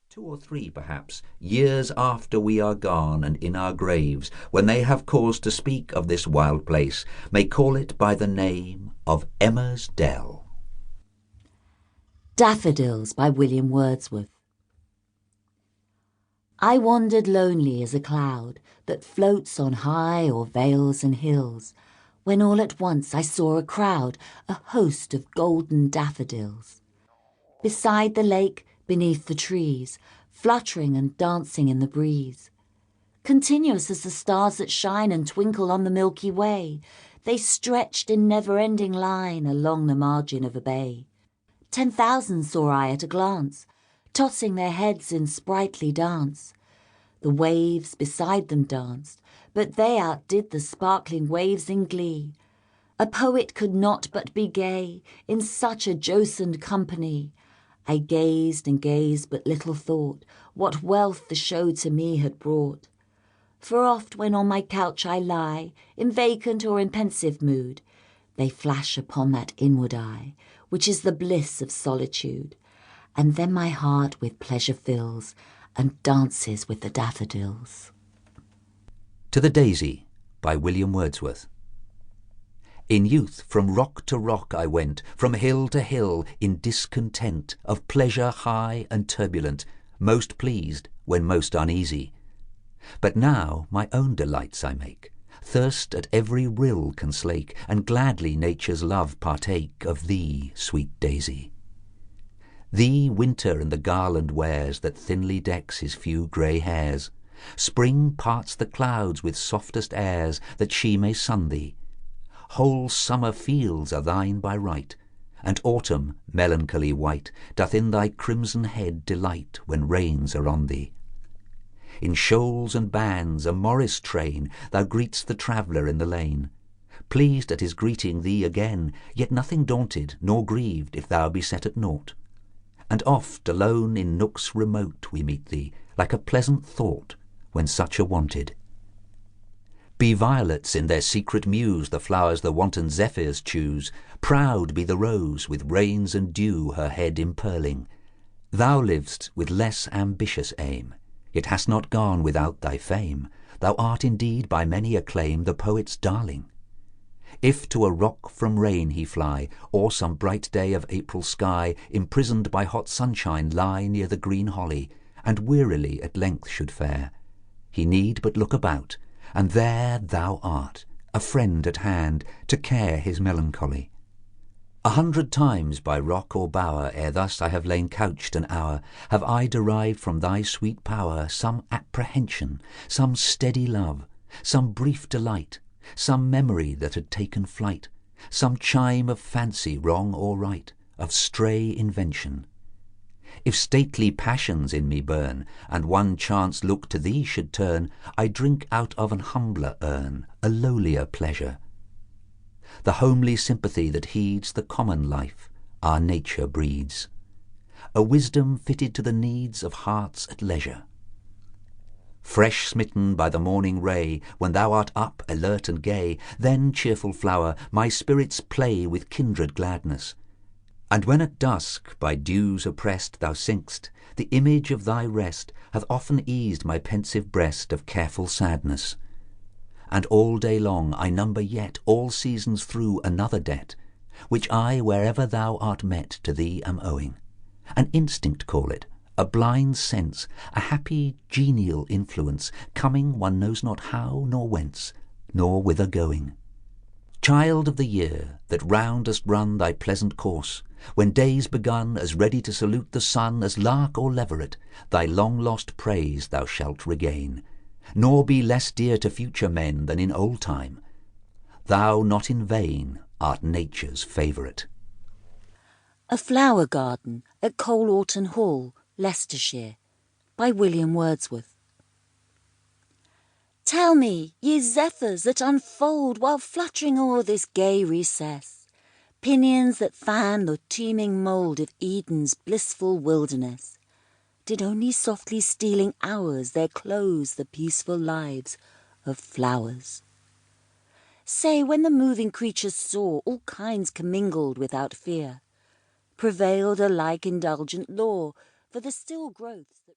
2 or 3, perhaps, years after we are gone and in our graves, when they have cause to speak of this wild place, may call it by the name of Emma's Dell. Daffodils by William Wordsworth. I wandered lonely as a cloud that floats on high o'er vales and hills, when all at once I saw a crowd, a host of golden daffodils. Beside the lake, beneath the trees, fluttering and dancing in the breeze. Continuous as the stars that shine and twinkle on the Milky Way, they stretched in never-ending line along the margin of a bay. 10,000 saw I at a glance, tossing their heads in sprightly dance. The waves beside them danced, but they outdid the sparkling waves in glee. A poet could not but be gay in such a jocund company. I gazed and gazed, but little thought what wealth the show to me had brought. For oft when on my couch I lie, in vacant or in pensive mood, they flash upon that inward eye, which is the bliss of solitude, and then my heart with pleasure fills, and dances with the daffodils. To the Daisy by William Wordsworth. In youth from rock to rock I went, from hill to hill, in discontent, of pleasure high and turbulent, most pleased when most uneasy. But now my own delights I make, thirst at every rill can slake, and gladly nature's love partake of thee, sweet Daisy. Thee winter and the garland wears that thinly decks his few grey hairs. Spring parts the clouds with softest airs that she may sun thee. Whole summer fields are thine by right, and autumn, melancholy white, doth in thy crimson head delight when rains are on thee. In shoals and bands, a morris train, thou greet'st the traveller in the lane, pleased at his greeting thee again, yet nothing daunted nor grieved if thou be set at naught. And oft alone in nooks remote we meet thee, like a pleasant thought when such are wanted. Be violets in their secret muse the flowers the wanton zephyrs choose, proud be the rose with rains and dew her head impearling. Thou liv'st with less ambitious aim, yet hast not gone without thy fame. Thou art indeed by many acclaimed the poet's darling. If to a rock from rain he fly, or some bright day of April sky, imprisoned by hot sunshine lie near the green holly, and wearily at length should fare, he need but look about, and there thou art, a friend at hand, to care his melancholy. 100 times by rock or bower, ere thus I have lain couched an hour, have I derived from thy sweet power some apprehension, some steady love, some brief delight, some memory that had taken flight, some chime of fancy wrong or right, of stray invention. If stately passions in me burn, and one chance look to thee should turn, I drink out of an humbler urn, a lowlier pleasure. The homely sympathy that heeds the common life, our nature breeds, a wisdom fitted to the needs of hearts at leisure. Fresh smitten by the morning ray, when thou art up, alert and gay, then, cheerful flower, my spirits play with kindred gladness. And when at dusk, by dews oppressed, thou sink'st, the image of thy rest hath often eased my pensive breast of careful sadness. And all day long I number yet all seasons through another debt, which I, wherever thou art met, to thee am owing. An instinct call it, a blind sense, a happy genial influence, coming one knows not how nor whence, nor whither going. Child of the year, that round dost run thy pleasant course, when day's begun, as ready to salute the sun as lark or leveret, thy long-lost praise thou shalt regain, nor be less dear to future men than in old time. Thou not in vain art nature's favourite. A Flower Garden at Coleorton Hall, Leicestershire, by William Wordsworth. Tell me, ye zephyrs that unfold while fluttering o'er this gay recess, pinions that fan the teeming mould of Eden's blissful wilderness, did only softly stealing hours there close the peaceful lives of flowers? Say, when the moving creatures saw all kinds commingled without fear, prevailed alike indulgent law for the still growths that